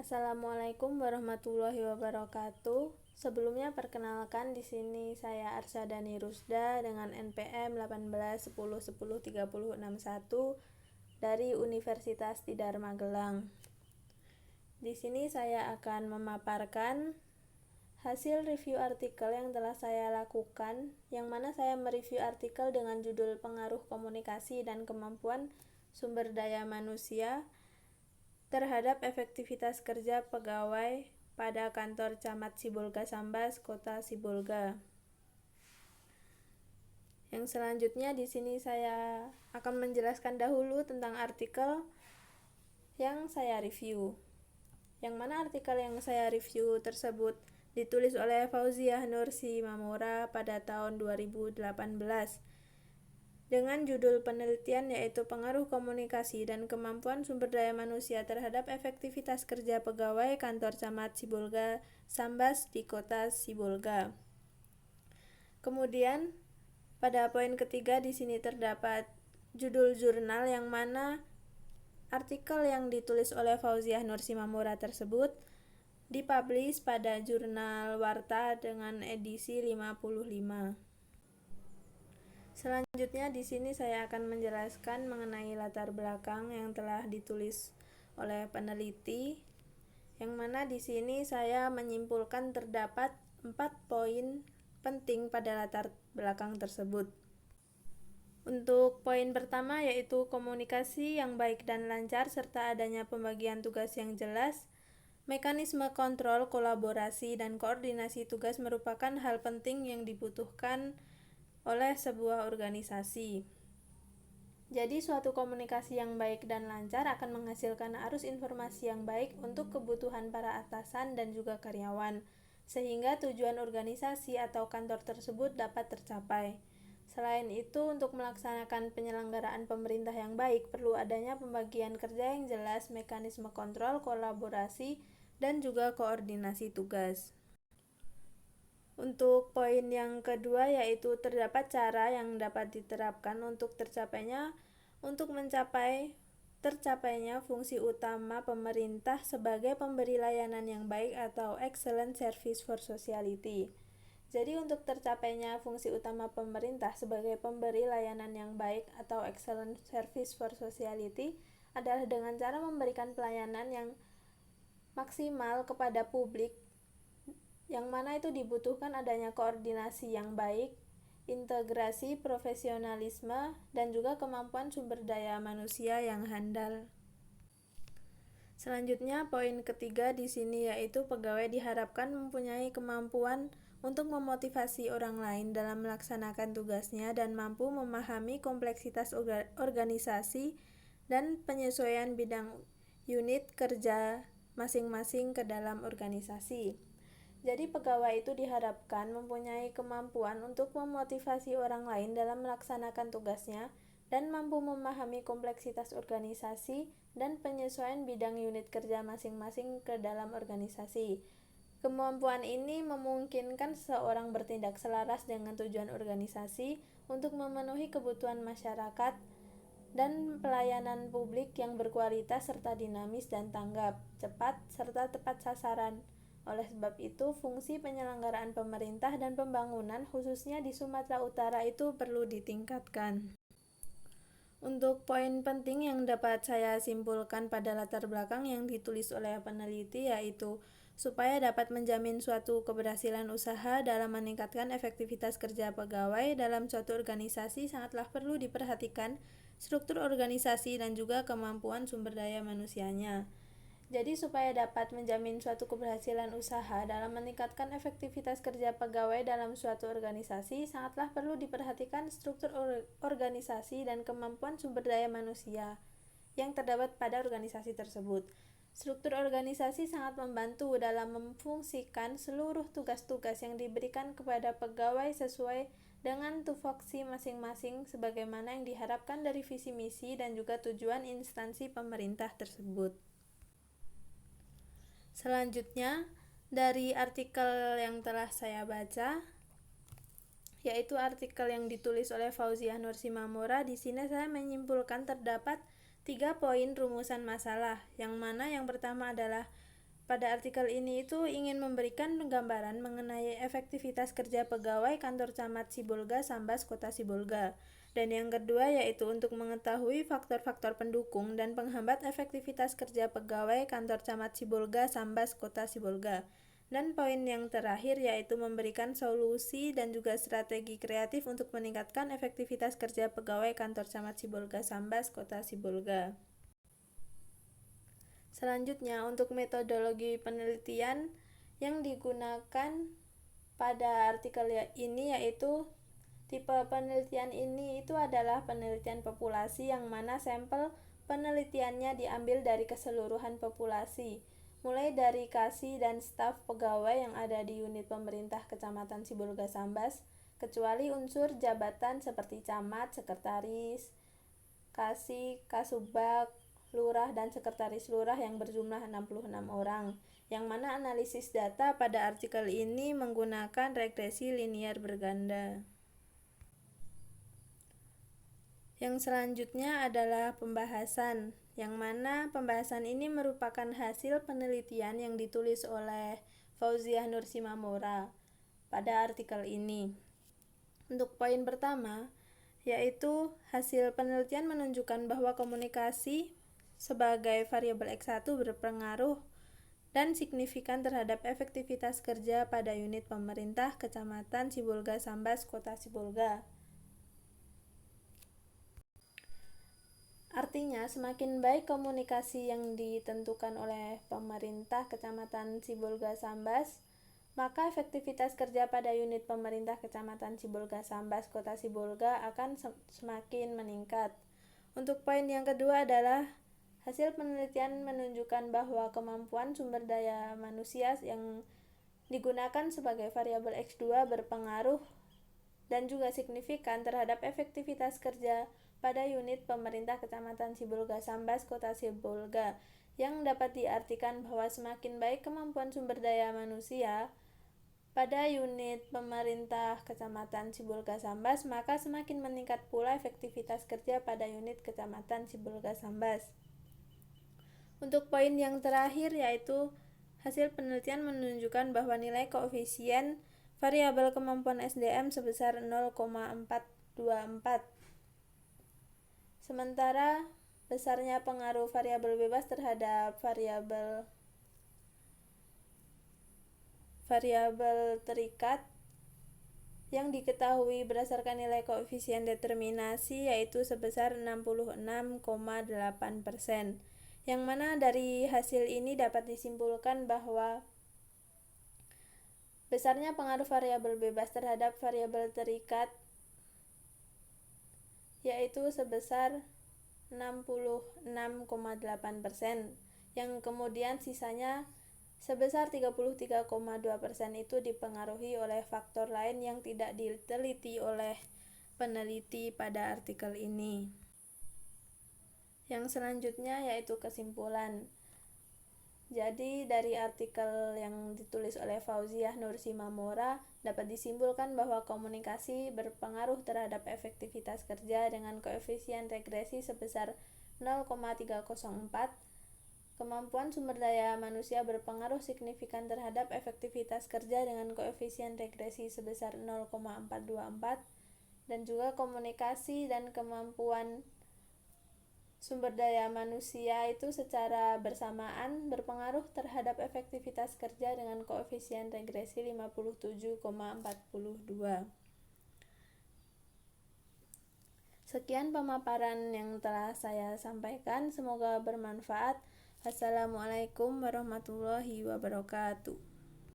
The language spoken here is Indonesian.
Assalamualaikum warahmatullahi wabarakatuh. Sebelumnya perkenalkan, di sini saya Arsyadani Rusda dengan NPM 1810103061 dari Universitas Tidar Magelang. Di sini saya akan memaparkan hasil review artikel yang telah saya lakukan, yang mana saya mereview artikel dengan judul Pengaruh Komunikasi dan Kemampuan Sumber Daya Manusia terhadap efektivitas kerja pegawai pada kantor Camat Sibolga Sambas, Kota Sibolga. Yang selanjutnya di sini saya akan menjelaskan dahulu tentang artikel yang saya review. Yang mana artikel yang saya review tersebut ditulis oleh Fauziah Nur Simamora pada tahun 2018. Dengan judul penelitian yaitu Pengaruh Komunikasi dan Kemampuan Sumber Daya Manusia terhadap Efektivitas Kerja Pegawai Kantor Camat Sibolga Sambas di Kota Sibolga. Kemudian pada poin ketiga di sini terdapat judul jurnal, yang mana artikel yang ditulis oleh Fauziah Nur Simamora tersebut dipublish pada jurnal Warta dengan edisi 55. Selanjutnya di sini saya akan menjelaskan mengenai latar belakang yang telah ditulis oleh peneliti, yang mana di sini saya menyimpulkan terdapat 4 poin penting pada latar belakang tersebut. Untuk poin pertama yaitu komunikasi yang baik dan lancar serta adanya pembagian tugas yang jelas. Mekanisme kontrol, kolaborasi, dan koordinasi tugas merupakan hal penting yang dibutuhkan oleh sebuah organisasi. Jadi suatu komunikasi yang baik dan lancar akan menghasilkan arus informasi yang baik untuk kebutuhan para atasan dan juga karyawan, sehingga tujuan organisasi atau kantor tersebut dapat tercapai. Selain itu, untuk melaksanakan penyelenggaraan pemerintah yang baik, perlu adanya pembagian kerja yang jelas, mekanisme kontrol, kolaborasi, dan juga koordinasi tugas. Untuk poin yang kedua yaitu terdapat cara yang dapat diterapkan untuk mencapai tercapainya fungsi utama pemerintah sebagai pemberi layanan yang baik atau excellent service for society. Jadi untuk tercapainya fungsi utama pemerintah sebagai pemberi layanan yang baik atau excellent service for society adalah dengan cara memberikan pelayanan yang maksimal kepada publik, yang mana itu dibutuhkan adanya koordinasi yang baik, integrasi, profesionalisme, dan juga kemampuan sumber daya manusia yang handal. Selanjutnya, poin ketiga di sini yaitu pegawai diharapkan mempunyai kemampuan untuk memotivasi orang lain dalam melaksanakan tugasnya dan mampu memahami kompleksitas organisasi dan penyesuaian bidang unit kerja masing-masing ke dalam organisasi. Jadi pegawai itu diharapkan mempunyai kemampuan untuk memotivasi orang lain dalam melaksanakan tugasnya dan mampu memahami kompleksitas organisasi dan penyesuaian bidang unit kerja masing-masing ke dalam organisasi. Kemampuan ini memungkinkan seseorang bertindak selaras dengan tujuan organisasi untuk memenuhi kebutuhan masyarakat dan pelayanan publik yang berkualitas serta dinamis dan tanggap, cepat, serta tepat sasaran. Oleh sebab itu, fungsi penyelenggaraan pemerintah dan pembangunan khususnya di Sumatera Utara itu perlu ditingkatkan. Untuk poin penting yang dapat saya simpulkan pada latar belakang yang ditulis oleh peneliti yaitu supaya dapat menjamin suatu keberhasilan usaha dalam meningkatkan efektivitas kerja pegawai dalam suatu organisasi sangatlah perlu diperhatikan struktur organisasi dan juga kemampuan sumber daya manusianya. Jadi supaya dapat menjamin suatu keberhasilan usaha dalam meningkatkan efektivitas kerja pegawai dalam suatu organisasi, sangatlah perlu diperhatikan struktur organisasi dan kemampuan sumber daya manusia yang terdapat pada organisasi tersebut. Struktur organisasi sangat membantu dalam memfungsikan seluruh tugas-tugas yang diberikan kepada pegawai sesuai dengan tupoksi masing-masing sebagaimana yang diharapkan dari visi misi dan juga tujuan instansi pemerintah tersebut. Selanjutnya, dari artikel yang telah saya baca, yaitu artikel yang ditulis oleh Fauziah Nur Simamora, di sini saya menyimpulkan terdapat 3 poin rumusan masalah, yang mana yang pertama adalah pada artikel ini itu ingin memberikan gambaran mengenai efektivitas kerja pegawai kantor camat Sibolga Sambas Kota Sibolga. Dan yang kedua yaitu untuk mengetahui faktor-faktor pendukung dan penghambat efektivitas kerja pegawai kantor camat Sibolga Sambas Kota Sibolga. Dan poin yang terakhir yaitu memberikan solusi dan juga strategi kreatif untuk meningkatkan efektivitas kerja pegawai kantor camat Sibolga Sambas Kota Sibolga. Selanjutnya, untuk metodologi penelitian yang digunakan pada artikel ini yaitu tipe penelitian ini itu adalah penelitian populasi yang mana sampel penelitiannya diambil dari keseluruhan populasi, mulai dari KASI dan staf pegawai yang ada di unit pemerintah Kecamatan Sibolga Sambas, kecuali unsur jabatan seperti camat, sekretaris, KASI, Kasubag, lurah dan sekretaris lurah yang berjumlah 66 orang, yang mana analisis data pada artikel ini menggunakan regresi linier berganda. Yang selanjutnya adalah pembahasan, yang mana pembahasan ini merupakan hasil penelitian yang ditulis oleh Fauziah Nur Simamora pada artikel ini. Untuk poin pertama, yaitu hasil penelitian menunjukkan bahwa komunikasi sebagai variabel X1 berpengaruh dan signifikan terhadap efektivitas kerja pada unit pemerintah Kecamatan Sibolga Sambas Kota Sibolga. Artinya, semakin baik komunikasi yang ditentukan oleh pemerintah Kecamatan Sibolga Sambas, maka efektivitas kerja pada unit pemerintah Kecamatan Sibolga Sambas Kota Sibolga akan semakin meningkat. Untuk poin yang kedua adalah hasil penelitian menunjukkan bahwa kemampuan sumber daya manusia yang digunakan sebagai variabel X2 berpengaruh dan juga signifikan terhadap efektivitas kerja pada unit pemerintah Kecamatan Sibolga Sambas Kota Sibolga, yang dapat diartikan bahwa semakin baik kemampuan sumber daya manusia pada unit pemerintah Kecamatan Sibolga Sambas, maka semakin meningkat pula efektivitas kerja pada unit Kecamatan Sibolga Sambas. Untuk poin yang terakhir yaitu hasil penelitian menunjukkan bahwa nilai koefisien variabel kemampuan SDM sebesar 0,424. Sementara besarnya pengaruh variabel bebas terhadap variabel terikat yang diketahui berdasarkan nilai koefisien determinasi yaitu sebesar 66,8%. Yang mana dari hasil ini dapat disimpulkan bahwa besarnya pengaruh variabel bebas terhadap variabel terikat yaitu sebesar 66,8%, yang kemudian sisanya sebesar 33,2% itu dipengaruhi oleh faktor lain yang tidak diteliti oleh peneliti pada artikel ini. Yang selanjutnya yaitu kesimpulan. Jadi dari artikel yang ditulis oleh Fauziah Nur Simamora dapat disimpulkan bahwa komunikasi berpengaruh terhadap efektivitas kerja dengan koefisien regresi sebesar 0,304. Kemampuan sumber daya manusia berpengaruh signifikan terhadap efektivitas kerja dengan koefisien regresi sebesar 0,424, dan juga komunikasi dan kemampuan sumber daya manusia itu secara bersamaan berpengaruh terhadap efektivitas kerja dengan koefisien regresi 57,42. Sekian pemaparan yang telah saya sampaikan, semoga bermanfaat. Assalamualaikum warahmatullahi wabarakatuh.